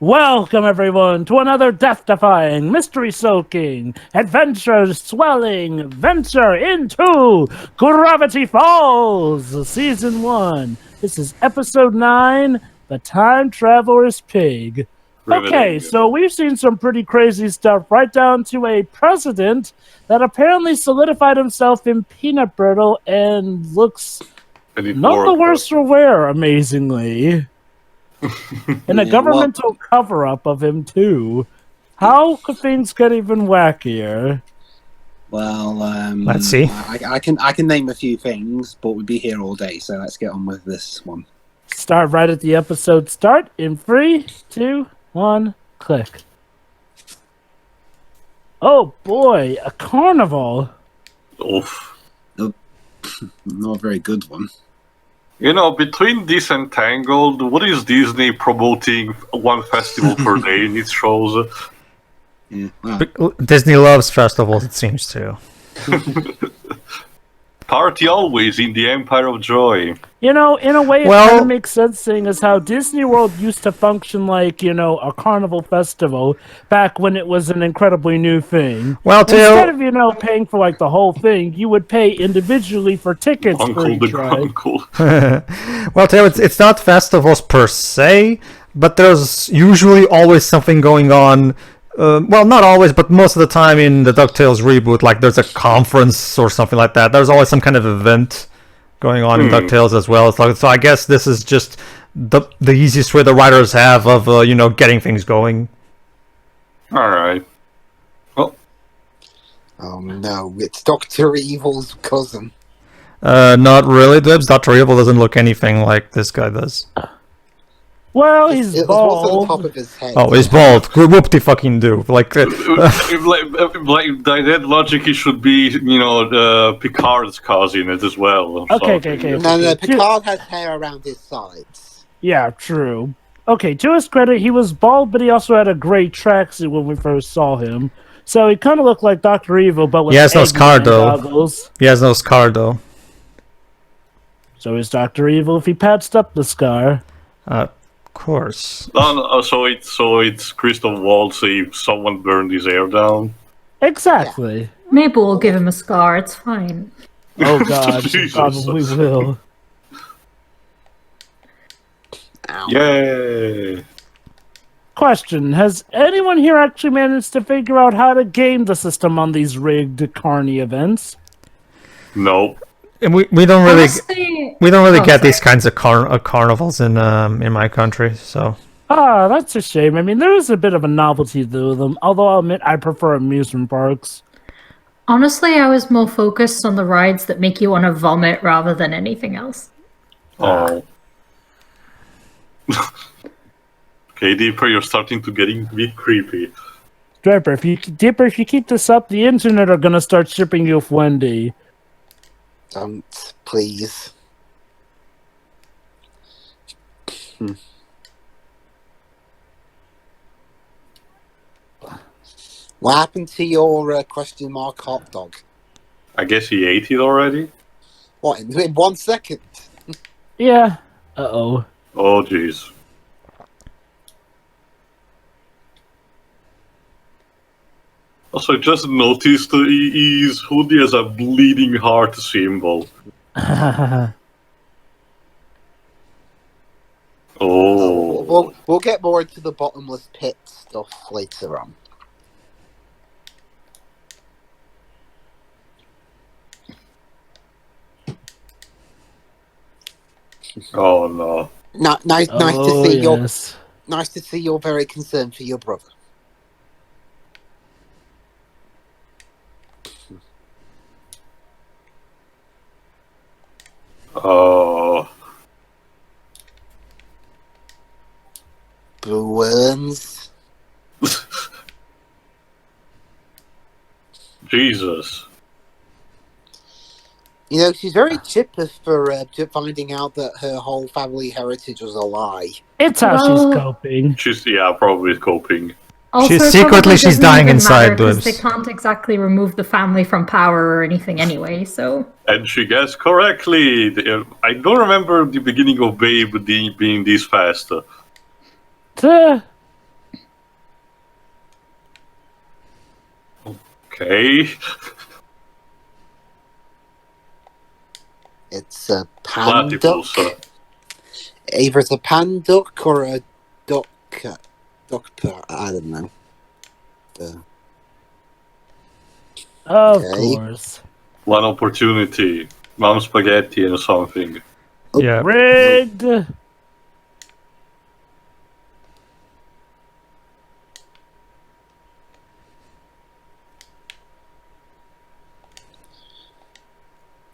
Welcome, everyone, to another death-defying, mystery-soaking, adventure-swelling venture into Gravity Falls, Season 1. This is Episode 9, The Time Traveler's Pig. Okay, so we've seen some pretty crazy stuff, right down to a president that apparently solidified himself in peanut brittle and looks none the worse for wear, amazingly. And a governmental cover-up of him, too. How could things get even wackier? Well, let's see. I can name a few things, but we'd be here all day, so let's get on with this one. Start right at the episode start in 3, 2, 1, click. Oh boy, a carnival. Oof. Not a very good one. You know, between this and Tangled, what is Disney promoting one festival per day in its shows? Yeah, well. Disney loves festivals, it seems to. Party always in the Empire of Joy. You know, in a way, it kind of makes sense, seeing as how Disney World used to function like, you know, a carnival festival back when it was an incredibly new thing. Well, instead of, you know, paying for like the whole thing, you would pay individually for tickets for each ride. Well, Theo, it's not festivals per se, but there's usually always something going on. Well, not always, but most of the time in the DuckTales reboot, like there's a conference or something like that. There's always some kind of event going on in DuckTales as well. So I guess this is just the easiest way the writers have of, you know, getting things going. All right. Well. Oh no, it's Dr. Evil's cousin. Not really, Dibs. Dr. Evil doesn't look anything like this guy does. Well, he's bald. What's on the top of his head? Oh, he's bald. Whoop-de-fucking-do. Like, like by that logic, he should be, you know, Picard's cousin as well. Okay. No, Picard has hair around his sides. Yeah, true. Okay, to his credit, he was bald, but he also had a gray tracksuit when we first saw him. So he kind of looked like Dr. Evil, but with he has no scar, though. goggles. He has no scar, though. So is Dr. Evil if he patched up the scar. Of course. No, so it's Christoph Waltz if someone burned his hair down. Exactly. Yeah. Maybe we'll give him a scar. It's fine. Oh God, probably will. Ow. Yay! Question: has anyone here actually managed to figure out how to game the system on these rigged carny events? Nope. And we don't really Honestly, get these kinds of carnivals in my country, so. Ah, that's a shame. I mean, there is a bit of a novelty to them, although I'll admit I prefer amusement parks. Honestly, I was more focused on the rides that make you want to vomit rather than anything else. Oh. Okay, Deeper, you're starting to get a bit creepy. Dipper, if you keep this up, the internet are gonna start shipping you with Wendy. Don't, please. What happened to your question mark hot dog? I guess he ate it already? What, in 1 second? Yeah. Uh-oh. Oh, jeez. Also, just noticed his hoodie has a bleeding heart symbol. Oh. We'll get more into the bottomless pit stuff later on. Oh no. Nice to see yes. Nice to see you're very concerned for your brother. Oh. Bruins. Jesus. You know, she's very chipper for finding out that her whole family heritage was a lie. It's how she's coping. She's, probably coping. Also, she's dying inside. They can't exactly remove the family from power or anything anyway, so... And she guessed correctly. I don't remember the beginning of Babe being this fast. Okay. It's a Platypus. panduck. Either it's a panduck or a duck. I don't know. Of Okay. course. One opportunity. One spaghetti and something. Yeah. Rigged.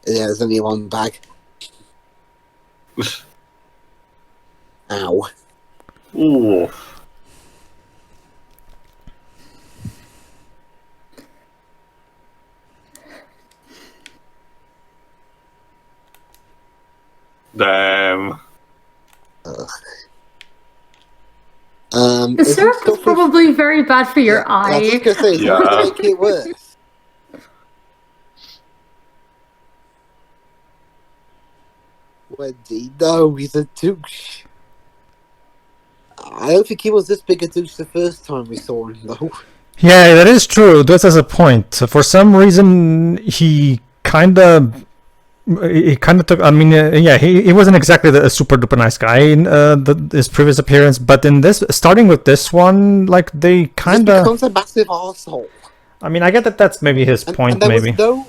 Yeah, there's only one bag. Ow. Ooh. Damn. The isn't syrup is stuff with- probably very bad for your I was eye. just gonna say, is it Yeah. gonna make it worse? Wendy, no, he's a douche. I don't think he was this big a douche the first time we saw him, though. Yeah, that is true. That has a point. For some reason, he kind of took. I mean, yeah, he wasn't exactly a super duper nice guy in his previous appearance, but in this, starting with this one, like they He kind just of. becomes a massive arsehole. I mean, I get that that's maybe his point. And there Maybe. was no...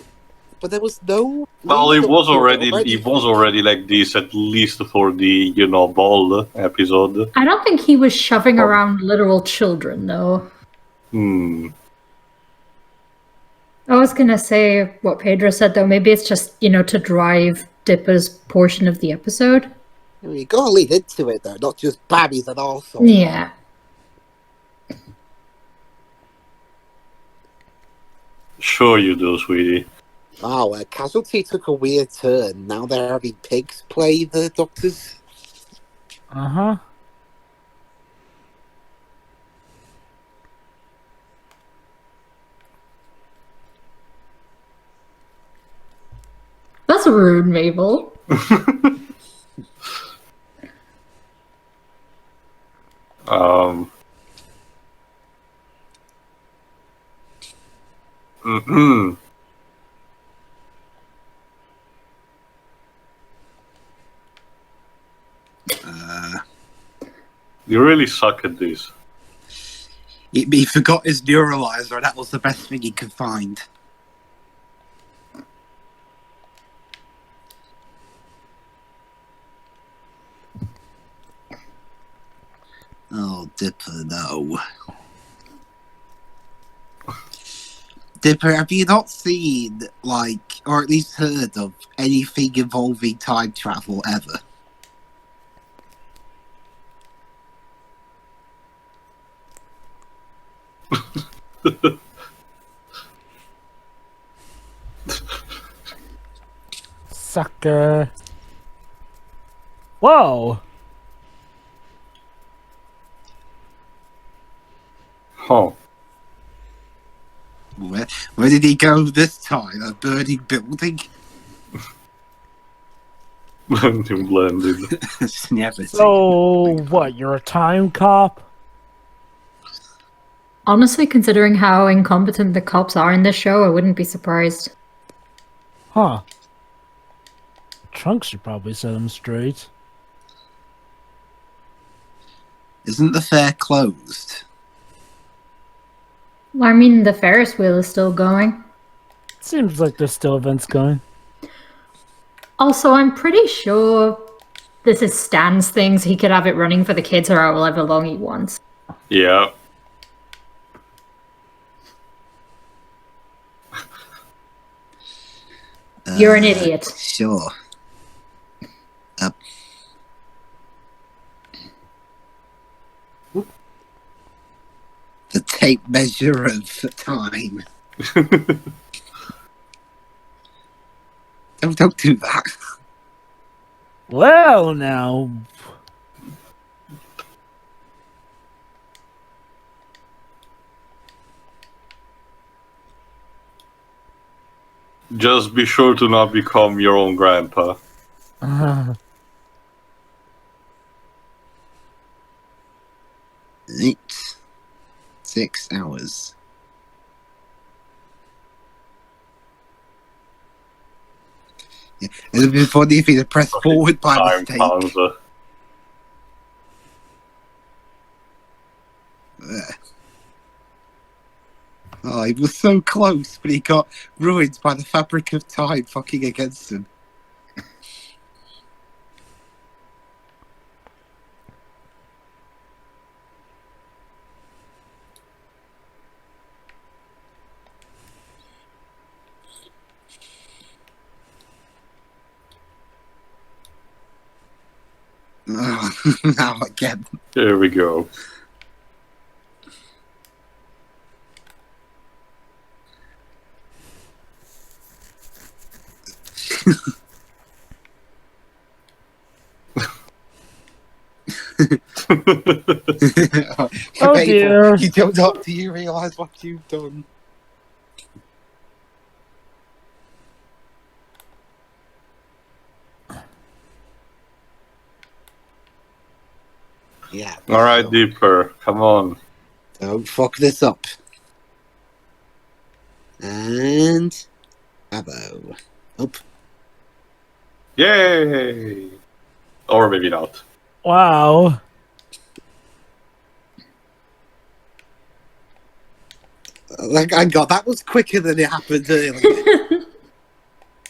But there was no... Well, lead he up was to it already like this, at least for the ball episode. I don't think he was shoving around literal children, though. I was gonna say what Pedro said, though. Maybe it's just, to drive Dipper's portion of the episode. I mean, you gotta lead into it, though, not just bam, he's an arsehole. Yeah. Sure you do, sweetie. Wow, Casualty took a weird turn. Now they're having pigs play the doctors. Uh-huh. That's rude, Mabel. Mm-hmm. You really suck at this. He forgot his neuralizer, and that was the best thing he could find. Oh, Dipper, no. Dipper, have you not seen, or at least heard of, anything involving time travel ever? Sucker. Whoa. Huh. Where did he go this time? A burning building? Blended. Never So, what, you're a time cop? Honestly, considering how incompetent the cops are in this show, I wouldn't be surprised. Huh. Trunks should probably set him straight. Isn't the fair closed? Well, I mean, the Ferris wheel is still going. Seems like there's still events going. Also, I'm pretty sure this is Stan's thing, so he could have it running for the kids or however long he wants. Yeah. You're an idiot. Sure. The tape measure of time. Don't do that. Well, now. Just be sure to not become your own grandpa. 8, 6 hours. Yeah. It'd be funny if he'd have pressed forward by Time mistake. Panzer. Oh, he was so close, but he got ruined by the fabric of time fucking against him. Oh, now again. Here we go. Oh, dear. You don't up till you realise what you've done. Yeah. Alright, Deeper, come on. Don't fuck this up. And... Bravo. Up. Yay! Or maybe not. Wow. Like, I got that was quicker than it happened earlier.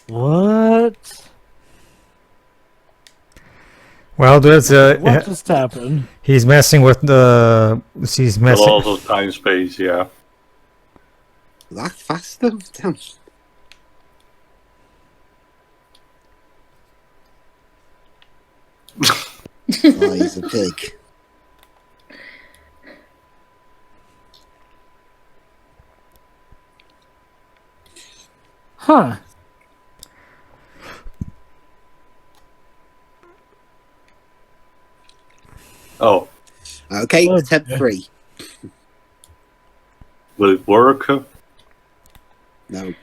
What? Well, there's What just happened? he's messing with the. He's A messing. lot of time space, yeah. That faster? Damn. Oh, he's a pig. Huh. Oh, Okay, Oh, attempt dear. 3. will it work? No.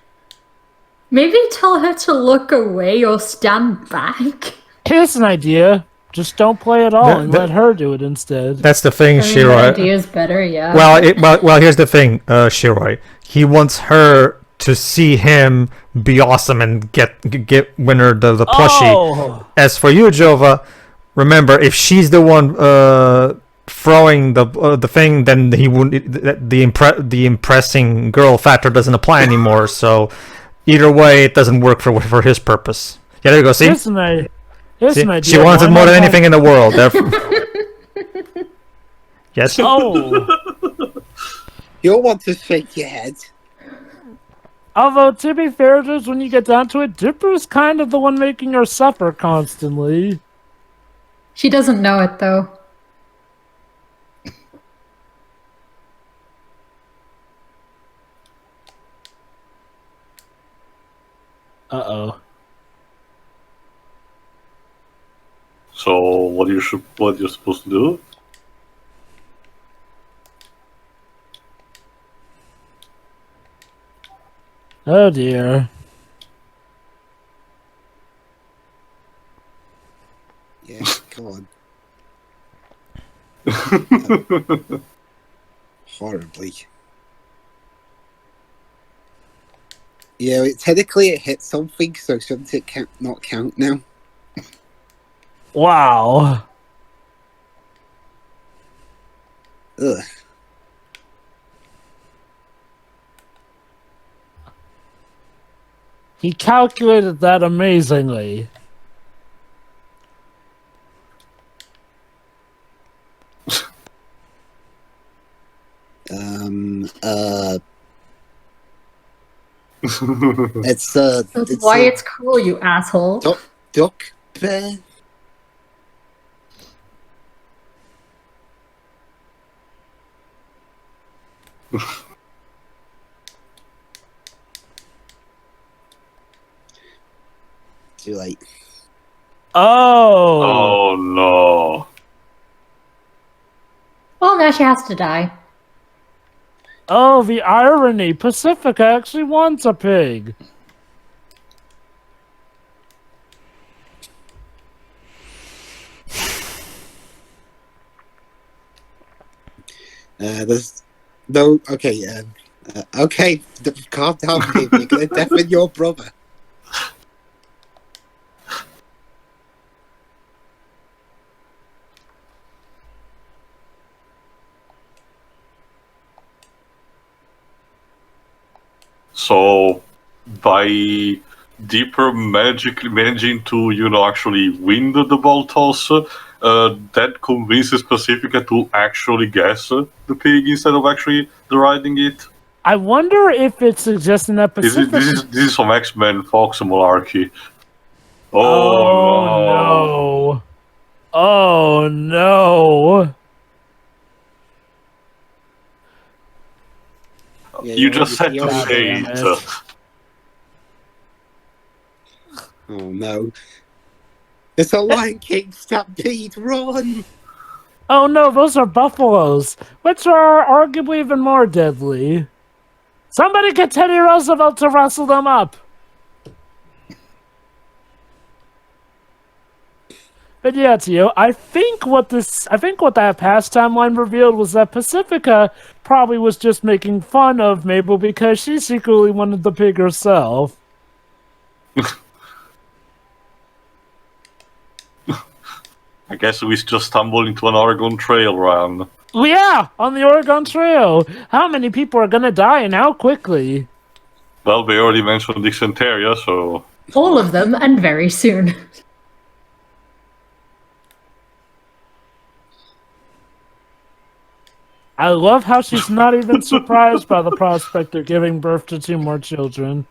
Maybe tell her to look away or stand back. Here's an idea. Just don't play at all That- and that- let her do it instead. That's the thing, I mean, Shiroi. that idea is better, yeah. Well, here's the thing, Shiroi. He wants her to see him be awesome and get winner the plushie. Oh! As for you, Jova, remember if she's the one throwing the thing, then he wouldn't. The impressing girl factor doesn't apply anymore. So either way, it doesn't work for his purpose. Yeah, there you go. See, Here's an idea. Here's See? an idea. She wants Why it more not than have- anything in the world. Therefore... Yes. Oh! You'll want to shake your head. Although, to be fair, just when you get down to it, Dipper's kind of the one making her suffer constantly. She doesn't know it, though. Uh-oh. So what you're supposed to do? Oh, dear. Yeah, come on. Horribly. Yeah, technically it hit something, so shouldn't it not count now? Wow. Ugh. He calculated that amazingly. It's That's why it's cool, you asshole. duck bear. Too late. Oh! Oh no. Well, now she has to die. Oh, the irony. Pacifica actually wants a pig. There's no. Okay, okay. Calm down, baby. You're gonna deafen your brother. So by Deeper managing to, actually win the ball toss, that convinces Pacifica to actually guess the pig instead of actually riding it. I wonder if it's suggesting that Pacifica. This is some X-Men Fox Malarkey. Oh no! Oh no! Yeah, You just said to you're- say damn it. it. Oh no. It's a Lion King stampede, run! Oh no, those are buffaloes, which are arguably even more deadly. Somebody get Teddy Roosevelt to wrestle them up. But yeah, Tio, I think what that past timeline revealed was that Pacifica probably was just making fun of Mabel because she secretly wanted the pig herself. I guess we just stumbled into an Oregon Trail run. Well, yeah, on the Oregon Trail. How many people are gonna die and how quickly? Well, we already mentioned Dysenteria, so... All of them, and very soon. I love how she's not even surprised by the prospect of giving birth to 2 more children.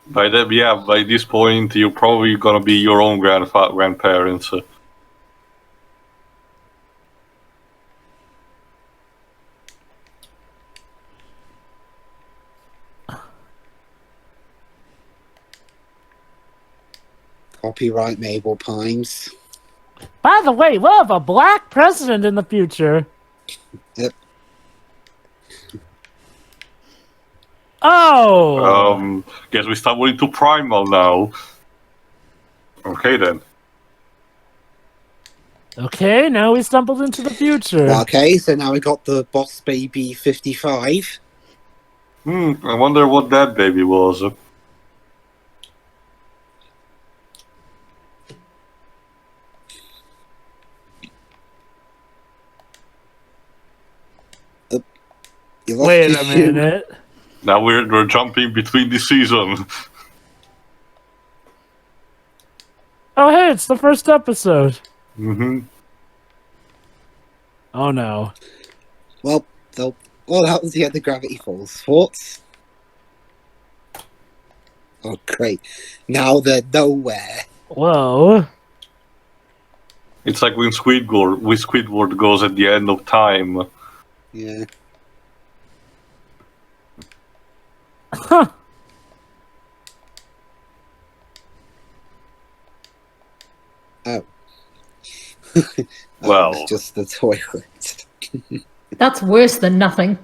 By this point, you're probably gonna be your own grandparents. Copyright Mabel Pines. By the way, we'll have a black president in the future. Yep. Oh! Guess we stumbled into Primal now. Okay then. Okay, now we stumbled into the future. Okay, so now we got the Boss Baby 55. I wonder what that baby was. You lost Wait your a shoe. minute. Now we're jumping between the season. Oh, hey, it's the first episode. Mm-hmm. Oh, no. Well, that was the end of Gravity Falls. Thoughts? Oh, great. Now they're nowhere. Whoa. It's like when Squidward goes at the end of time. Yeah. Huh. Oh. Well. It's just the toilet. That's worse than nothing.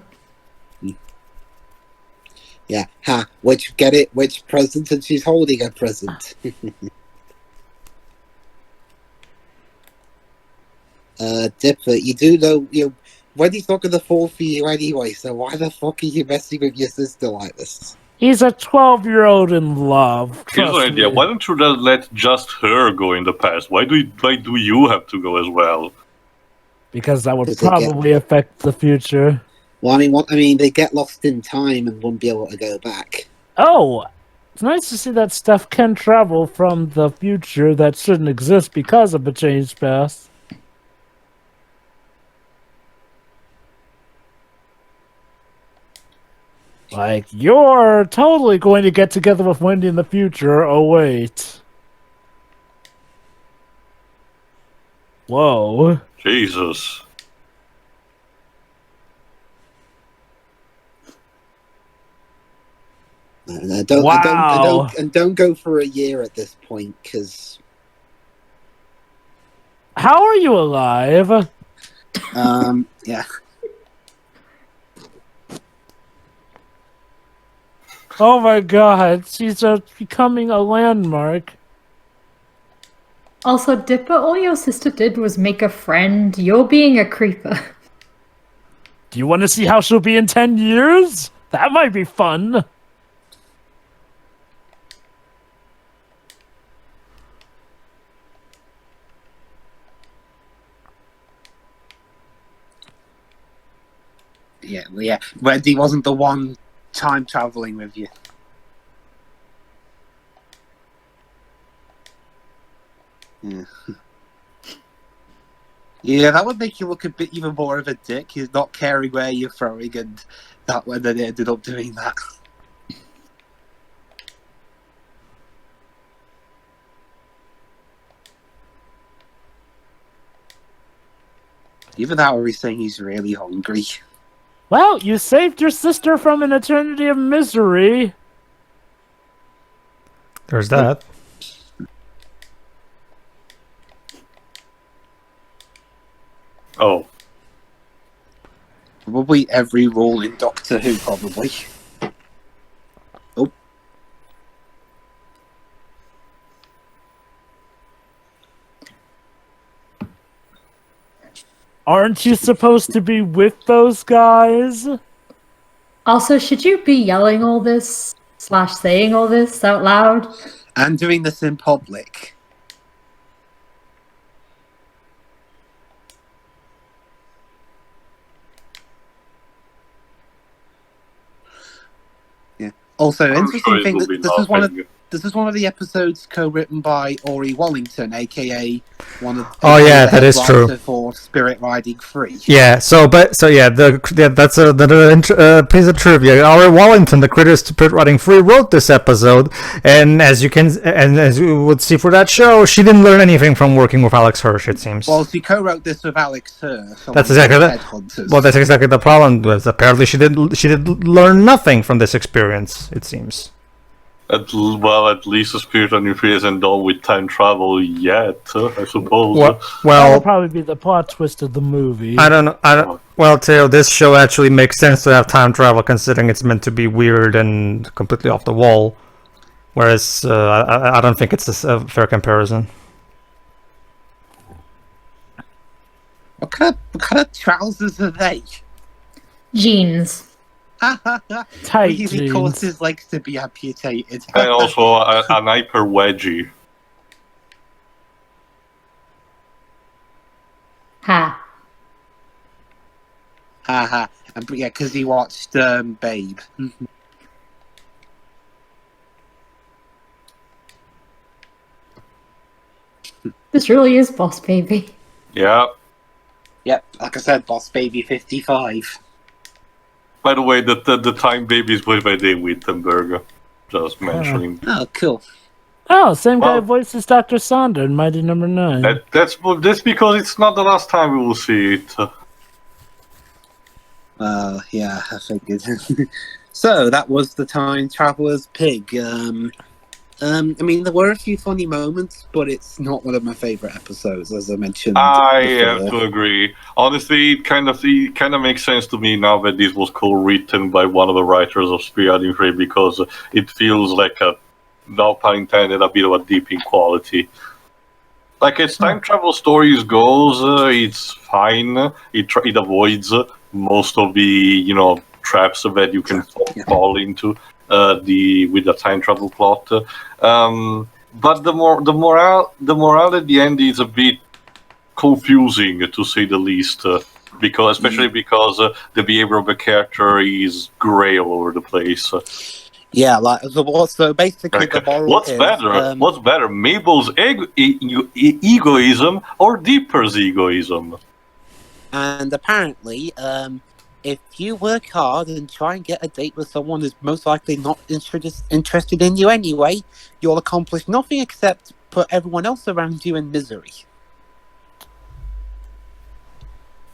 Yeah. Ha. Which present, and she's holding a present. Dipper, you do know, Wendy's not going to fall for you anyway, so why the fuck are you messing with your sister like this? He's a 12-year-old in love. Here's an Trust idea. me. Why don't you let just her go in the past? Why do you have to go as well? Because that would Does it get- probably affect the future. Well, I mean, they get lost in time and won't be able to go back. Oh, it's nice to see that stuff can travel from the future that shouldn't exist because of a changed past. Like, you're totally going to get together with Wendy in the future. Oh, wait. Whoa. Jesus. Don't go for a year at this point, because How are you alive? yeah. Oh my god, she's becoming a landmark. Also, Dipper, all your sister did was make a friend. You're being a creeper. Do you want to see how she'll be in 10 years? That might be fun. Yeah. Wendy wasn't the one time traveling with you. Yeah. Yeah, that would make you look a bit even more of a dick. Is not caring where you're throwing, and that when they ended up doing that. Even now, he's saying he's really hungry. Well, you saved your sister from an eternity of misery. There's that. Oh, Probably every role in Doctor Who, probably. Oh. Aren't you supposed to be with those guys? Also, should you be yelling all this / saying all this out loud? And doing this in public. Yeah. Also, I'm interesting sure it thing will that be this is one of the episodes co-written by Ori Wallington, aka one of Oh, yeah, the that head is true. writer for Spirit Riding 3. Yeah, that's a piece of trivia. Ori Wallington, the creator to Pit Riding Free, wrote this episode, and as you would see for that show, she didn't learn anything from working with Alex Hirsch. It seems. Well, she co-wrote this with Alex Hirsch. That's exactly that. Headhunters. Well, that's exactly the problem. Was apparently she did learn nothing from this experience. It seems. At least the Spirit Riding Free isn't done with time travel yet, I suppose. That'll Well, probably be the plot twist of the movie. I don't know. Well, Theo, this show actually makes sense to have time travel, considering it's meant to be weird and completely off the wall. Whereas I don't think it's a fair comparison. What kind of trousers are they? Jeans. Tight Really jeans. caused his legs to be amputated. And also an hyper wedgie. Ha. Haha. Yeah, because he watched Babe. This really is Boss Baby. Yeah. Yep, like I said, Boss Baby 55. By the way, the Time Baby is played by Dave Wittenberg. Just mentioning. Oh, cool. Oh, same guy Well- voices Dr. Sonder in Mighty Number 9. That's because it's not the last time we will see it. Yeah, I figured. So, that was the Time Traveler's Pig. I mean, there were a few funny moments, but it's not one of my favourite episodes, as I mentioned. I before. have to agree. Honestly, it kind of makes sense to me now that this was co-written by one of the writers of Spirit Riding Free, because it feels like no pun intended, a bit of a dip in quality. Like as time travel stories goes, it's fine. It avoids most of the traps that you can fall into with the time travel plot. But the morale at the end is a bit confusing, to say the least. Because the behavior of the character is grey all over the place. Yeah, so basically the moral What's is, better, Mabel's egoism or Dipper's egoism? And apparently, if you work hard and try and get a date with someone who's most likely not interested in you anyway, you'll accomplish nothing except put everyone else around you in misery.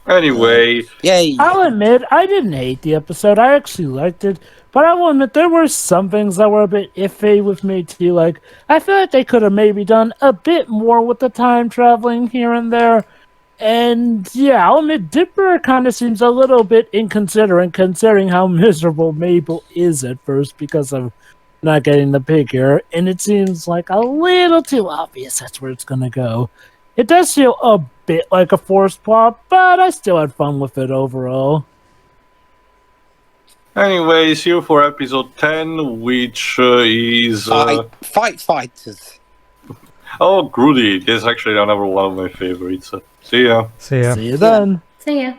Anyway, Yay! I'll admit, I didn't hate the episode. I actually liked it. But I will admit, there were some things that were a bit iffy with me, too. Like, I feel like they could have maybe done a bit more with the time traveling here and there. And, yeah, I'll admit, Dipper kind of seems a little bit inconsiderate, considering how miserable Mabel is at first because of not getting the pig here. And it seems like a little too obvious that's where it's going to go. It does feel a bit like a forced plot, but I still had fun with it overall. Anyway, see you for episode 10, which is... Fight Fighters. Oh, Groody. This is actually another one of my favorites. See ya. See ya. See you then. See ya.